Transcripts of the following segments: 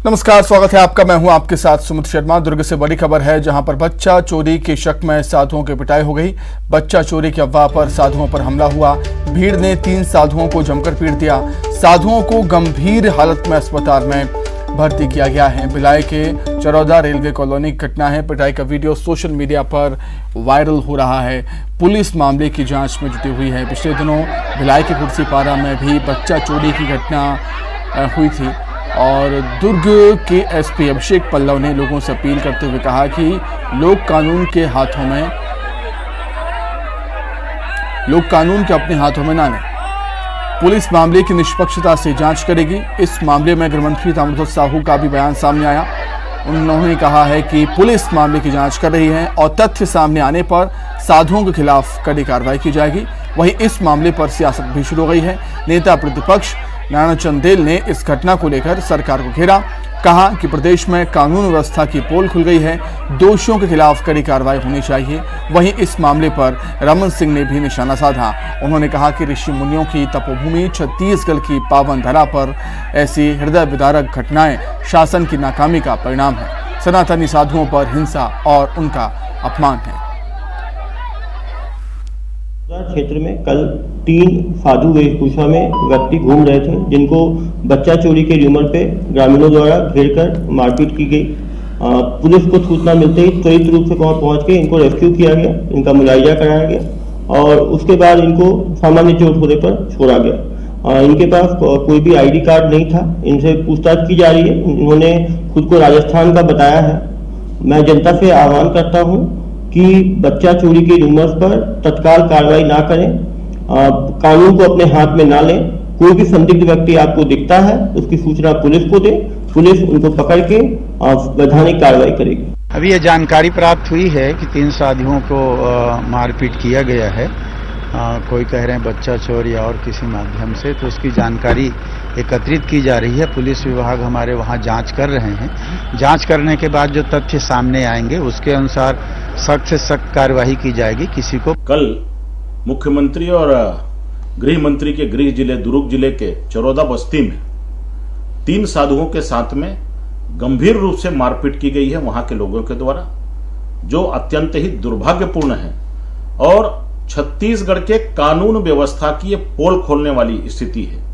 नमस्कार, स्वागत है आपका। मैं हूं आपके साथ सुमित शर्मा। दुर्ग से बड़ी खबर है, जहां पर बच्चा चोरी के शक में साधुओं की पिटाई हो गई। बच्चा चोरी की अफवाह पर साधुओं पर हमला हुआ। भीड़ ने 3 साधुओं को जमकर पीट दिया। साधुओं को गंभीर हालत में अस्पताल में भर्ती किया गया है। भिलाई के चरौदा रेलवे कॉलोनी की घटना है। पिटाई का वीडियो सोशल मीडिया पर वायरल हो रहा है। पुलिस मामले की जांच में जुटी हुई है। पिछले दिनों भिलाई के कुर्सीपारा में भी बच्चा चोरी की घटना हुई थी और दुर्ग के एसपी अभिषेक पल्लव ने लोगों से अपील करते हुए कहा कि लोग कानून के अपने हाथों में ना लें। पुलिस मामले की निष्पक्षता से जांच करेगी। इस मामले में गृह मंत्री ताम्रध्वज साहू का भी बयान सामने आया। उन्होंने कहा है कि पुलिस मामले की जांच कर रही है और तथ्य सामने आने पर साधुओं के खिलाफ कड़ी कार्रवाई की जाएगी। वहीं इस मामले पर सियासत भी शुरू हो गई है। नेता प्रतिपक्ष नारायण चंदेल ने इस घटना को लेकर सरकार को घेरा। कहा कि प्रदेश में कानून व्यवस्था की पोल खुल गई है, दोषियों के खिलाफ कड़ी कार्रवाई होनी चाहिए। वहीं इस मामले पर रमन सिंह ने भी निशाना साधा। उन्होंने कहा कि ऋषि मुनियों की तपोभूमि छत्तीसगढ़ की पावन धरा पर ऐसी हृदय विदारक घटनाएं शासन की नाकामी का परिणाम है। सनातनी साधुओं पर हिंसा और उनका अपमान है। क्षेत्र में कल 3 साधु वेशभूषा में व्यक्ति घूम रहे थे, जिनको बच्चा चोरी के र्यूमर पे ग्रामीणों द्वारा घेरकर मारपीट की गई। पुलिस को सूचना मिलते ही त्वरित रूप से पहुंच के इनको रेस्क्यू किया गया, इनका मुआवजा कराया गया और उसके बाद इनको सामान्य चोट होने पर छोड़ा गया। इनके पास कोई भी आईडी कार्ड नहीं था। इनसे पूछताछ की जा रही है। इन्होंने खुद को राजस्थान का बताया है। मैं जनता से आह्वान करता हूँ कि बच्चा चोरी के रूमर्स पर तत्काल कार्रवाई ना करें, कानून को अपने हाथ में ना लें। कोई भी संदिग्ध व्यक्ति आपको दिखता है, उसकी सूचना पुलिस को दें। पुलिस उनको पकड़ के वैधानिक कार्रवाई करेगी। अभी ये जानकारी प्राप्त हुई है कि 3 साधुओं को मारपीट किया गया है। कोई कह रहे हैं बच्चा चोर या और किसी माध्यम से, तो उसकी जानकारी एकत्रित की जा रही है। पुलिस विभाग हमारे वहां जांच कर रहे हैं। जांच करने के बाद जो तथ्य सामने आएंगे उसके अनुसार सख्त से सख्त कार्यवाही की जाएगी। किसी को कल मुख्यमंत्री और गृह मंत्री के गृह जिले दुर्ग जिले के चरौदा बस्ती में 3 साधुओं के साथ में गंभीर रूप से मारपीट की गई है वहां के लोगों के द्वारा, जो अत्यंत ही दुर्भाग्यपूर्ण है और छत्तीसगढ़ के कानून व्यवस्था की ये पोल खोलने वाली स्थिति है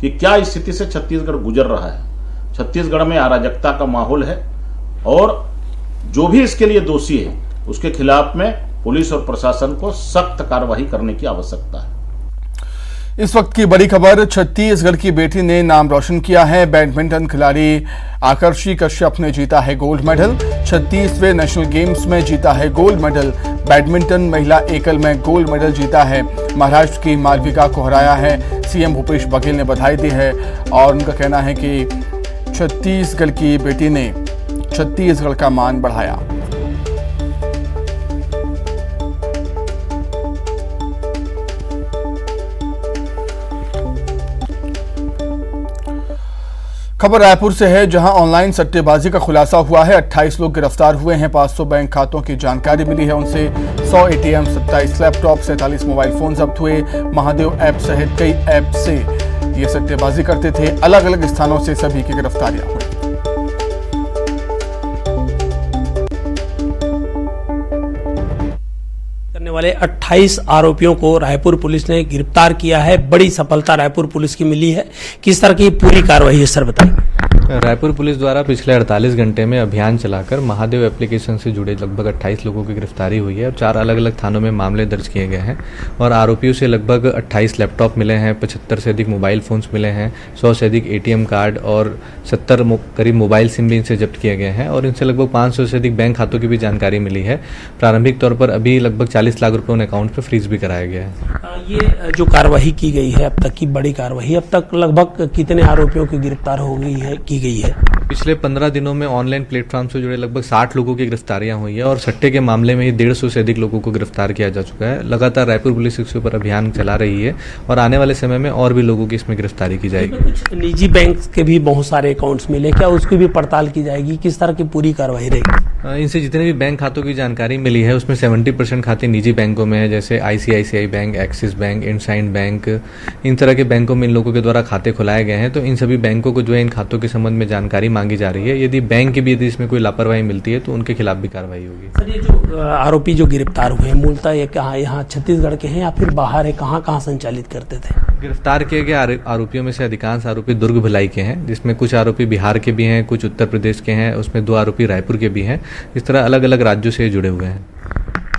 कि क्या स्थिति से छत्तीसगढ़ गुजर रहा है। छत्तीसगढ़ में अराजकता का माहौल है और जो भी इसके लिए दोषी है उसके खिलाफ में पुलिस और प्रशासन को सख्त कार्रवाई करने की आवश्यकता है। इस वक्त की बड़ी खबर, छत्तीसगढ़ की बेटी ने नाम रोशन किया है। बैडमिंटन खिलाड़ी आकर्षी कश्यप ने जीता है गोल्ड मेडल। 36वें नेशनल गेम्स में जीता है गोल्ड मेडल। बैडमिंटन महिला एकल में गोल्ड मेडल जीता है। महाराष्ट्र की मालविका को हराया है। सीएम भूपेश बघेल ने बधाई दी है और उनका कहना है कि छत्तीसगढ़ की बेटी ने छत्तीसगढ़ का मान बढ़ाया। खबर रायपुर से है, जहां ऑनलाइन सट्टेबाजी का खुलासा हुआ है। 28 लोग गिरफ्तार हुए हैं। 500 बैंक खातों की जानकारी मिली है उनसे। 100 एटीएम, 27 लैपटॉप, 47 मोबाइल फोन जब्त हुए। महादेव ऐप सहित कई ऐप से ये सट्टेबाजी करते थे। अलग अलग स्थानों से सभी की गिरफ्तारियां हुई। करने वाले 28 आरोपियों को रायपुर पुलिस ने गिरफ्तार किया है। बड़ी सफलता रायपुर पुलिस की मिली है। किस तरह की पूरी कार्रवाई है सर, बताइए। रायपुर पुलिस द्वारा पिछले 48 घंटे में अभियान चलाकर महादेव एप्लीकेशन से जुड़े लगभग 28 लोगों की गिरफ्तारी हुई है और 4 अलग अलग थानों में मामले दर्ज किए गए हैं और आरोपियों से लगभग 28 लैपटॉप मिले हैं, 75 से अधिक मोबाइल फोन्स मिले हैं, 100 से अधिक एटीएम कार्ड और 70 करीब मोबाइल सिम भी इनसे जब्त किए गए हैं और इनसे लगभग 500 से अधिक बैंक खातों की भी जानकारी मिली है। प्रारंभिक तौर पर अभी लगभग 40 लाख रुपए उन अकाउंट पर फ्रीज भी कराया गया है। ये जो कार्रवाई की गई है अब तक की बड़ी कार्रवाई, अब तक लगभग कितने आरोपियों की गिरफ्तार की गई है? पिछले 15 दिनों में ऑनलाइन प्लेटफॉर्म से जुड़े लगभग 60 लोगों की गिरफ्तारियां हुई है और सट्टे के मामले में ही 150 से अधिक लोगों को गिरफ्तार किया जा चुका है। लगातार रायपुर पुलिस इसके ऊपर अभियान चला रही है और आने वाले समय में और भी लोगों की इसमें गिरफ्तारी की जाएगी। कुछ निजी बैंक के भी बहुत सारे अकाउंट्स मिले, क्या उसकी भी पड़ताल की जाएगी? किस तरह की पूरी कार्रवाई रहेगी? इनसे जितने भी बैंक खातों की जानकारी मिली है उसमें 70% खाते निजी बैंकों में है, जैसे ICICI bank, Axis bank, IndusInd bank. इन तरह के बैंकों में इन लोगों के द्वारा खाते खुलाए गए हैं। तो इन सभी बैंकों को जो है इन खातों के संबंध में जानकारी मांगी जा रही है। यदि बैंक की भी यदि इसमें कोई लापरवाही मिलती है तो उनके खिलाफ भी कार्रवाई होगी। सर, ये जो आरोपी जो गिरफ्तार हुए हैं मूलतः ये कहाँ, यहाँ छत्तीसगढ़ के हैं या फिर बाहर है, कहाँ कहाँ संचालित करते थे? गिरफ्तार किए गए आरोपियों में से अधिकांश आरोपी दुर्ग भिलाई के हैं, जिसमें कुछ आरोपी बिहार के भी हैं, कुछ उत्तर प्रदेश के हैं, उसमें 2 आरोपी रायपुर के भी हैं। इस तरह अलग अलग राज्यों से जुड़े हुए हैं।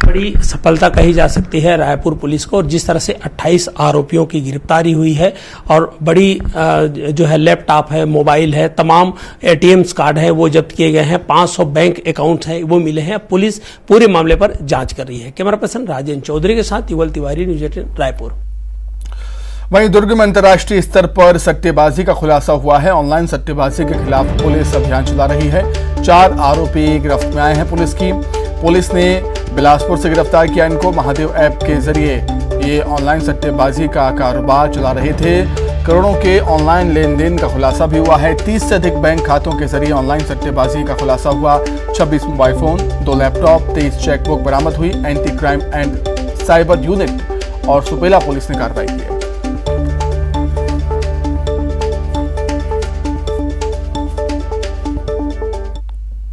बड़ी सफलता कही जा सकती है रायपुर पुलिस को, और जिस तरह से 28 आरोपियों की गिरफ्तारी हुई है और बड़ी जो है लैपटॉप है, मोबाइल है, तमाम एटीएम्स कार्ड है वो जब्त किए गए हैं, 500 बैंक अकाउंट है वो मिले हैं। पुलिस पूरे मामले पर जांच कर रही है। कैमरा पर्सन राजेंद्र चौधरी के साथ युगल तिवारी, न्यूज़ 18 रायपुर। वहीं दुर्ग में अंतर्राष्ट्रीय स्तर पर सट्टेबाजी का खुलासा हुआ है। ऑनलाइन सट्टेबाजी के खिलाफ पुलिस अभियान चला रही है। 4 आरोपी गिरफ्त में आए हैं। पुलिस ने बिलासपुर से गिरफ्तार किया इनको। महादेव ऐप के जरिए ये ऑनलाइन सट्टेबाजी का कारोबार चला रहे थे। करोड़ों के ऑनलाइन लेन देन का खुलासा भी हुआ है। 30 से अधिक बैंक खातों के जरिए ऑनलाइन सट्टेबाजी का खुलासा हुआ। 26 मोबाइल फोन, 2 लैपटॉप, 23 चेकबुक बरामद हुई। Anti crime and cyber unit और सुपेला पुलिस ने कार्रवाई की है।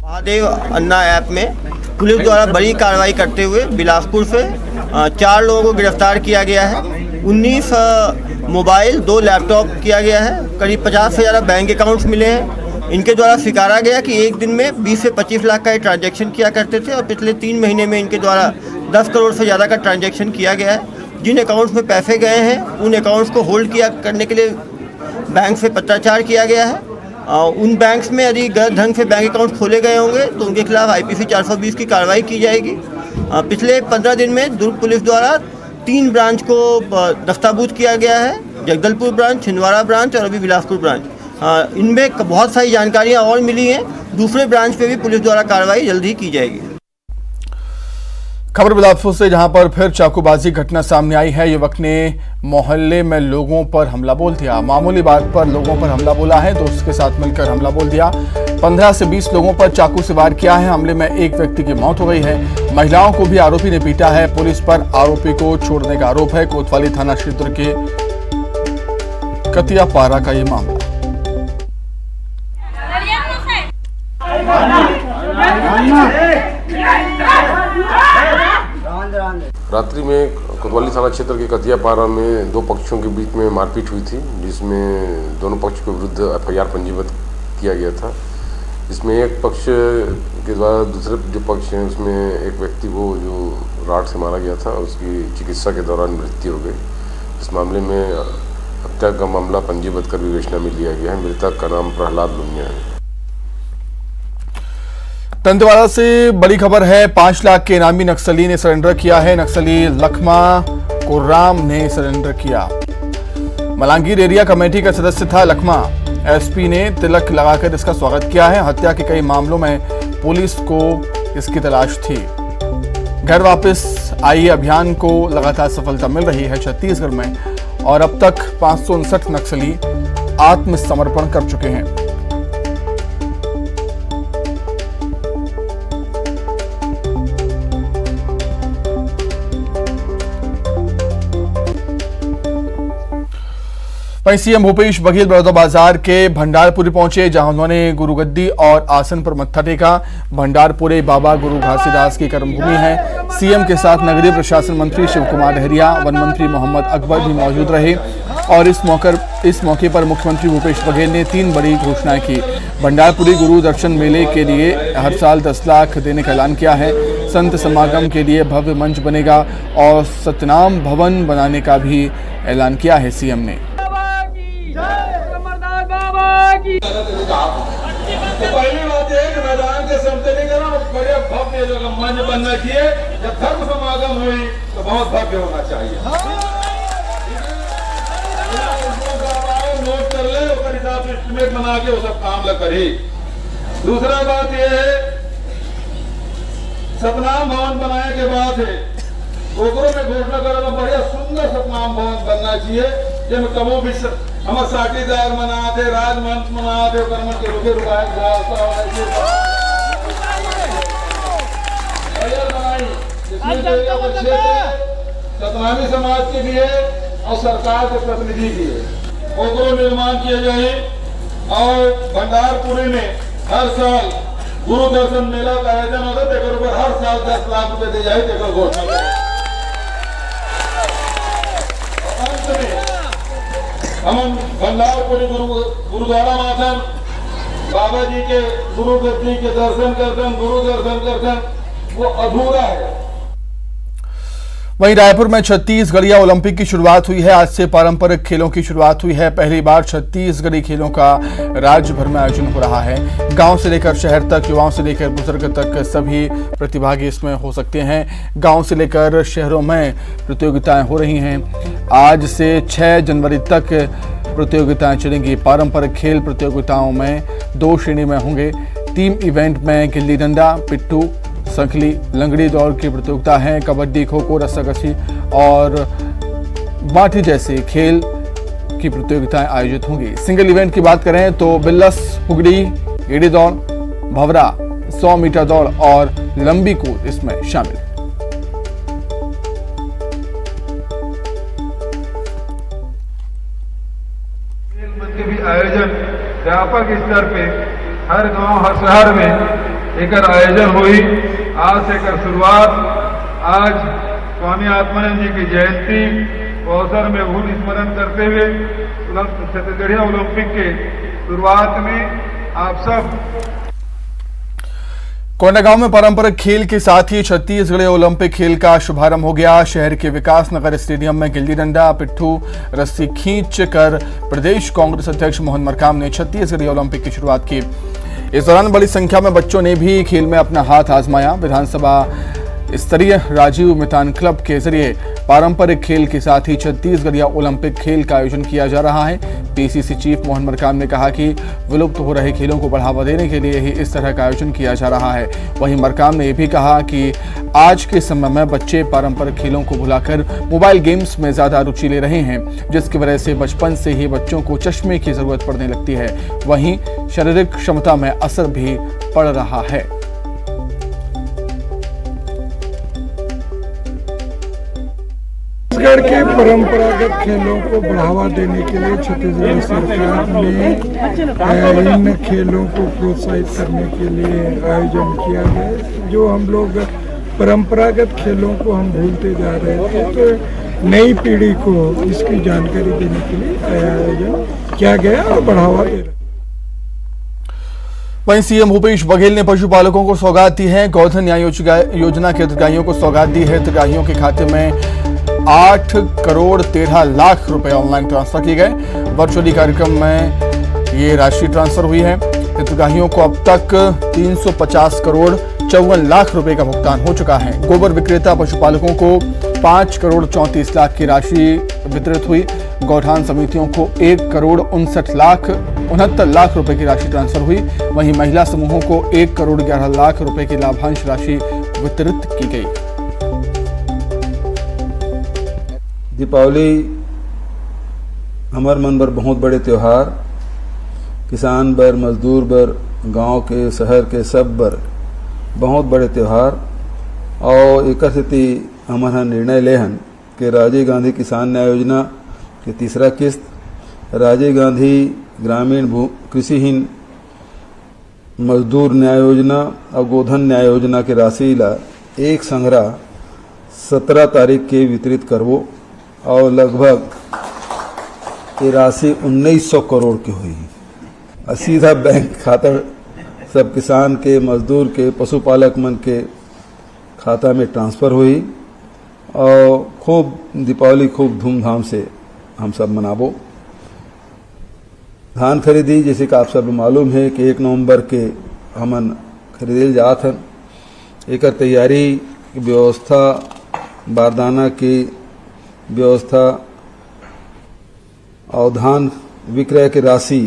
महादेव अन्ना ऐप में पुलिस द्वारा बड़ी कार्रवाई करते हुए बिलासपुर से 4 लोगों को गिरफ्तार किया गया है। 19 मोबाइल, 2 लैपटॉप किया गया है। करीब 50 से ज़्यादा बैंक अकाउंट्स मिले हैं। इनके द्वारा स्वीकारा गया कि एक दिन में 20 से 25 लाख का ट्रांजैक्शन किया करते थे और पिछले 3 महीने में इनके द्वारा 10 करोड़ से ज़्यादा का ट्रांजैक्शन किया गया है। जिन अकाउंट्स में पैसे गए हैं उन अकाउंट्स को होल्ड करने के लिए बैंक से पत्राचार किया गया है। उन बैंक्स में यदि गलत ढंग से बैंक अकाउंट खोले गए होंगे तो उनके खिलाफ IPC 420 की कार्रवाई की जाएगी। पिछले 15 दिन में दुर्ग पुलिस द्वारा 3 ब्रांच को दस्ताबूद किया गया है, जगदलपुर ब्रांच, छिंदवाड़ा ब्रांच और अभी बिलासपुर ब्रांच। इनमें बहुत सारी जानकारियाँ और मिली हैं। दूसरे ब्रांच पे भी पुलिस द्वारा कार्रवाई जल्द ही की जाएगी। खबर बिलासपुर से, जहां पर फिर चाकूबाजी घटना सामने आई है। युवक ने मोहल्ले में लोगों पर हमला बोल दिया। मामूली बात पर लोगों पर हमला बोला है, दोस्त के साथ मिलकर हमला बोल दिया। 15 से 20 लोगों पर चाकू से वार किया है। हमले में एक व्यक्ति की मौत हो गई है। महिलाओं को भी आरोपी ने पीटा है। पुलिस पर आरोपी को छोड़ने का आरोप है। कोतवाली थाना क्षेत्र के कतियापारा का ये मामला। रात्रि में कोतवाली थाना क्षेत्र के कतियापारा में 2 पक्षों के बीच में मारपीट हुई थी, जिसमें दोनों पक्ष के विरुद्ध FIR पंजीबद्ध किया गया था। इसमें एक पक्ष के द्वारा दूसरे जो पक्ष हैं उसमें एक व्यक्ति को जो राड से मारा गया था उसकी चिकित्सा के दौरान मृत्यु हो गई। इस मामले में हत्या का मामला पंजीबद्ध कर विवेचना में लिया गया है। मृतक का नाम प्रहलाद लुनिया है। दंतेवाड़ा से बड़ी खबर है। 5 लाख के इनामी नक्सली ने सरेंडर किया है। नक्सली लखमा कुर्राम ने सरेंडर किया। मलांगीर एरिया कमेटी का सदस्य था लखमा। SP ने तिलक लगाकर इसका स्वागत किया है। हत्या के कई मामलों में पुलिस को इसकी तलाश थी। घर वापस आई अभियान को लगातार सफलता मिल रही है छत्तीसगढ़ में, और अब तक 559 नक्सली आत्मसमर्पण कर चुके हैं। वहीं CM भूपेश बघेल बलौदाबाजार के भंडारपुरी पहुंचे, जहां उन्होंने गुरुगद्दी और आसन पर मत्था टेका। भंडारपुरे बाबा गुरु घासीदास की कर्मभूमि है। CM के साथ नगरीय प्रशासन मंत्री शिव कुमार डहरिया, वन मंत्री मोहम्मद अकबर भी मौजूद रहे। और इस मौके पर मुख्यमंत्री भूपेश बघेल ने 3 बड़ी घोषणाएं की। भंडारपुरी गुरु दर्शन मेले के लिए हर साल 10 लाख देने का ऐलान किया है। संत समागम के लिए भव्य मंच बनेगा और सतनाम भवन बनाने का भी ऐलान किया है CM ने। तो पहली बात है कि मैदान के समतल का बड़े भव्य मंच बनना चाहिए। जब धर्म समागम हुई तो बहुत भव्य होना चाहिए। नोट कर ले, हिसाब से एस्टिमेट बना के वो सब काम ल करी। दूसरा बात यह है, सतनाम भवन बनाने के बाद है ओकरों में घोषणा करो बढ़िया सुंदर सतनाम भवन बनना चाहिए, जिसमें कमो भी हमारे साटीदार मनाते, राजमंच मनाते, कर्मठ के रुके रुकाए सतनामी समाज के भी है और सरकार के प्रतिनिधि भी है। ओकरो निर्माण किए जाए। और भंडारपुरी में हर साल गुरु दर्शन मेला का आयोजन होता है, तेकर ऊपर हर साल 10 लाख रुपए दे जाए तेकर घोषणा करें। अंत में हम भंडारपुरी गुरुद्वारा माथन बाबा जी के गुरु गद्दी के दर्शन करते, गुरु दर्शन करते, वो अधूरा है। वहीं रायपुर में छत्तीसगढ़िया ओलंपिक की शुरुआत हुई है। आज से पारंपरिक खेलों की शुरुआत हुई है। पहली बार छत्तीसगढ़ी खेलों का राज्य भर में आयोजन हो रहा है। गांव से लेकर शहर तक, युवाओं से लेकर बुजुर्ग तक सभी प्रतिभागी इसमें हो सकते हैं। गांव से लेकर शहरों में प्रतियोगिताएं हो रही हैं। आज से 6 जनवरी तक प्रतियोगिताएं चलेंगी। पारंपरिक खेल प्रतियोगिताओं में 2 श्रेणी में होंगे। टीम इवेंट में गिल्ली डंडा, पिट्ठू, संखली, लंगड़ी दौड़ की प्रतियोगिता है। कबड्डी, खो खो, रस्साकसी और बाटी जैसे खेल की प्रतियोगिताएं आयोजित होंगी। सिंगल इवेंट की बात करें तो बिल्लस, पुगड़ी, एड़ी दौड़, भवरा, 100 मीटर दौड़ और लंबी कूद इसमें शामिल। के भी आयोजन व्यापक स्तर पे हर गांव हर शहर में एक आयोजन हुई। आज से कर शुरुआत। आज स्वामी आत्मानंद जी की जयंती अवसर में भूल स्मरण करते हुए छत्तीसगढ़िया ओलंपिक के शुरुआत में आप सब कोंडागांव में पारंपरिक खेल के साथ ही छत्तीसगढ़ ओलंपिक खेल का शुभारंभ हो गया। शहर के विकास नगर स्टेडियम में गिल्ली डंडा, पिट्ठू, रस्सी खींच कर प्रदेश कांग्रेस अध्यक्ष मोहन मरकाम ने छत्तीसगढ़ ओलंपिक की शुरुआत की। इस दौरान बड़ी संख्या में बच्चों ने भी खेल में अपना हाथ आजमाया। विधानसभा स्तरीय राजीव मितान क्लब के जरिए पारंपरिक खेल के साथ ही छत्तीसगढ़िया ओलंपिक खेल का आयोजन किया जा रहा है। पीसीसी चीफ मोहन मरकाम ने कहा कि विलुप्त हो रहे खेलों को बढ़ावा देने के लिए ही इस तरह का आयोजन किया जा रहा है। वहीं मरकाम ने यह भी कहा कि आज के समय में बच्चे पारंपरिक खेलों को भुलाकर मोबाइल गेम्स में ज्यादा रुचि ले रहे हैं, जिसकी वजह से बचपन से ही बच्चों को चश्मे की जरूरत पड़ने लगती है। वहीं शारीरिक क्षमता में असर भी पड़ रहा है। छत्तीसगढ़ के परंपरागत खेलों को बढ़ावा देने के लिए छत्तीसगढ़ सरकार ने इन खेलों को प्रोत्साहित करने के लिए आयोजन किया है। जो हम लोग परंपरागत खेलों को हम भूलते जा रहे थे, तो नई पीढ़ी को इसकी जानकारी देने के लिए आयोजन किया गया और बढ़ावा दे रहा है। वहीं सीएम भूपेश बघेल ने पशुपालकों को सौगात दी है। गोधन न्याय योजना के हितग्राहियों को सौगात दी है। हितग्राहियों के खाते में 8 करोड़ 13 लाख रुपए ऑनलाइन ट्रांसफर किए गए। वर्चुअली कार्यक्रम में ये राशि ट्रांसफर हुई है। हितग्राहियों को अब तक 350 करोड़ 54 लाख रुपए का भुगतान हो चुका है। गोबर विक्रेता पशुपालकों को 5 करोड़ 34 लाख की राशि वितरित हुई। गौठान समितियों को 1 करोड़ 69 लाख रुपए की राशि ट्रांसफर हुई। वहीं महिला समूहों को 1 करोड़ 11 लाख रुपए की लाभांश राशि वितरित की गई। दीपावली हमार मन बर बहुत बड़े त्योहार, किसान बर, मजदूर बर, गांव के, शहर के सब बर बहुत बड़े त्यौहार। और एक स्थिति हमारा निर्णय ले हन कि राजीव गांधी किसान न्याय योजना के तीसरा किस्त, राजीव गांधी ग्रामीण कृषिहीन मजदूर न्याय योजना और गोधन न्याय योजना के राशि ला एक संग्रह 17 तारीख के वितरित करवो और लगभग ये राशि 1900 करोड़ की हुई। सीधा बैंक खाता सब किसान के, मजदूर के, पशुपालक मन के खाता में ट्रांसफ़र हुई और खूब दीपावली खूब धूमधाम से हम सब मनाबो। धान खरीदी जैसे कि आप सब मालूम है कि 1 नवंबर के हमन खरीदे जात हन। एक तैयारी व्यवस्था, बारदाना की व्यवस्था और धान विक्रय की राशि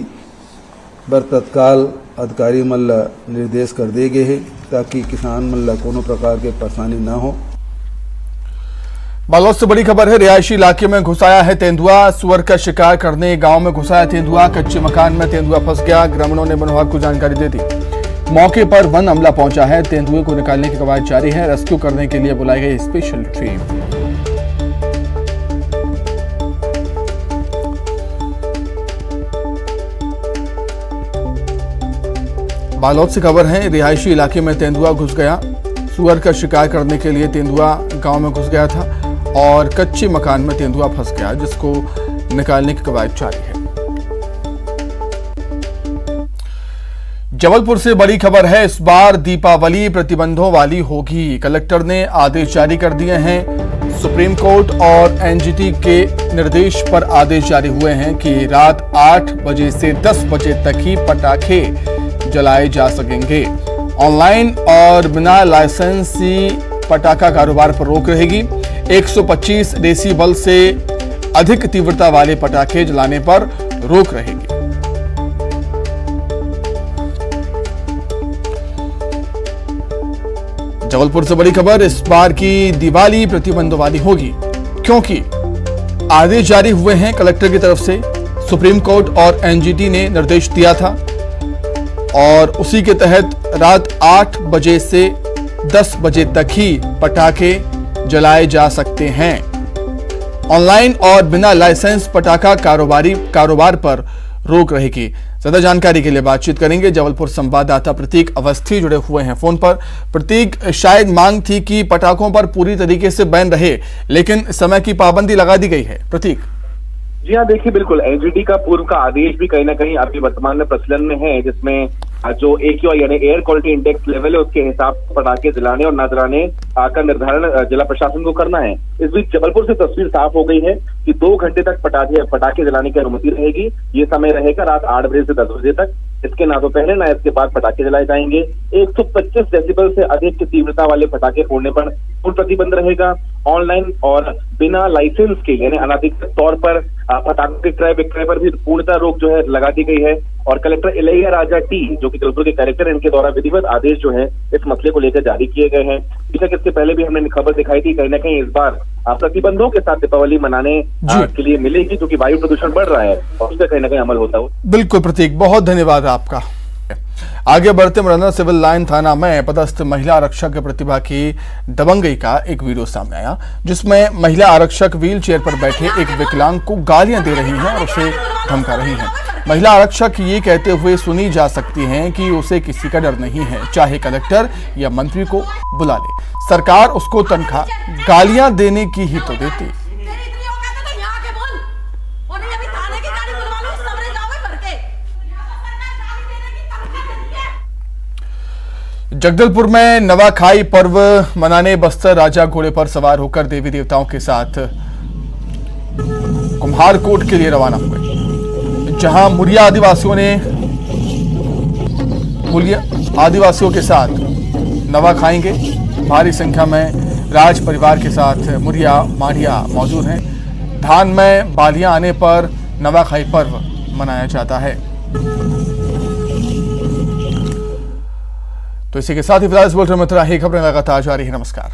बर तत्काल अधिकारी मन ला निर्देश कर दिए गए हैं ताकि किसान मन ला कोनो प्रकार के परेशानी न हो। बालोद से बड़ी खबर है। रिहायशी इलाके में घुसाया है तेंदुआ। सुअर का शिकार करने गांव में घुसाया तेंदुआ। कच्चे मकान में तेंदुआ फंस गया। ग्रामीणों ने वन विभाग को जानकारी दे दी। मौके पर वन अमला पहुंचा है। तेंदुए को निकालने की कवायद जारी है। रेस्क्यू करने के लिए बुलाई गई स्पेशल टीम। बालोद से खबर है, रिहायशी इलाके में तेंदुआ घुस गया। सुअर का शिकार करने के लिए तेंदुआ गांव में घुस गया था और कच्चे मकान में तेंदुआ फंस गया, जिसको निकालने की कवायद जारी है। जबलपुर से बड़ी खबर है, इस बार दीपावली प्रतिबंधों वाली होगी। कलेक्टर ने आदेश जारी कर दिए हैं। सुप्रीम कोर्ट और एनजीटी के निर्देश पर आदेश जारी हुए हैं कि रात 8 बजे से 10 बजे तक ही पटाखे जलाए जा सकेंगे। ऑनलाइन और बिना लाइसेंसी पटाखा कारोबार पर रोक रहेगी। 125 डेसिबल से अधिक तीव्रता वाले पटाखे जलाने पर रोक रहेगी। जबलपुर से बड़ी खबर, इस बार की दिवाली प्रतिबंधों वाली होगी क्योंकि आदेश जारी हुए हैं कलेक्टर की तरफ से। सुप्रीम कोर्ट और एनजीटी ने निर्देश दिया था और उसी के तहत रात 8 बजे से 10 बजे तक ही पटाखे जलाए जा सकते हैं। ऑनलाइन और बिना लाइसेंस पटाखा कारोबार पर रोक रहेगी। ज्यादा जानकारी के लिए बातचीत करेंगे। जबलपुर संवाददाता प्रतीक अवस्थी जुड़े हुए हैं फोन पर। प्रतीक, शायद मांग थी कि पटाखों पर पूरी तरीके से बैन रहे, लेकिन समय की पाबंदी लगा दी गई है। प्रतीक। जी हाँ, देखिए बिल्कुल, एनजीटी का पूर्व का आदेश भी कहीं ना कहीं अभी वर्तमान में प्रचलन में है, जिसमें जो AQI यानी एयर क्वालिटी इंडेक्स लेवल है उसके हिसाब से पटाखे जलाने और न जलाने का निर्धारण जिला प्रशासन को करना है। इस बीच जबलपुर से तस्वीर साफ हो गई है कि 2 घंटे तक पटाखे जलाने की अनुमति रहेगी। ये समय रहेगा रात 8 बजे से 10 बजे तक। इसके ना तो पहले ना इसके बाद पटाखे जलाए जाएंगे। 125 डेसिबल से अधिक की तीव्रता वाले पटाखे फोड़ने पर पूर्ण प्रतिबंध रहेगा। ऑनलाइन और बिना लाइसेंस के यानी अनाधिकृत तौर पर पटाखों के क्रय विक्रय पर भी पूर्णतः रोक जो है लगा दी गई है। और कलेक्टर इलैया राजा टी, जो कि जबलपुर के कलेक्टर, इनके द्वारा विधिवत आदेश जो है इस मसले को लेकर जारी किए गए हैं। बेशक इसके पहले भी हमने खबर दिखाई थी, कहीं ना कहीं इस बार प्रतिबंधों के साथ दीपावली मनाने के लिए मिलेगी, क्योंकि वायु प्रदूषण बढ़ रहा है और उसका कहीं ना कहीं अमल होता है। बिल्कुल प्रतीक, बहुत धन्यवाद आपका। आगे बढ़ते मुरैना सिविल लाइन थाना में पदस्थ महिला आरक्षक प्रतिभा की दबंगई का एक वीडियो सामने आया, जिसमें महिला आरक्षक व्हील चेयर पर बैठे एक विकलांग को गालियां दे रही हैं और उसे धमका रही हैं। महिला आरक्षक ये कहते हुए सुनी जा सकती हैं कि उसे किसी का डर नहीं है, चाहे कलेक्टर या मंत्री को बुला ले, सरकार उसको तनख्वाह गालियां देने की ही तो देती। जगदलपुर में नवाखाई पर्व मनाने बस्तर राजा घोड़े पर सवार होकर देवी देवताओं के साथ कुम्हारकोट के लिए रवाना हुए, जहां मुरिया आदिवासियों के साथ नवा खाएंगे। भारी संख्या में राज परिवार के साथ मुरिया माड़िया मौजूद हैं। धान में बालियां आने पर नवाखाई पर्व मनाया जाता है। तो इसी के साथ ही फिलहाल इस बुलेटिन में इतना ही। खबरें लगातार जारी है। नमस्कार।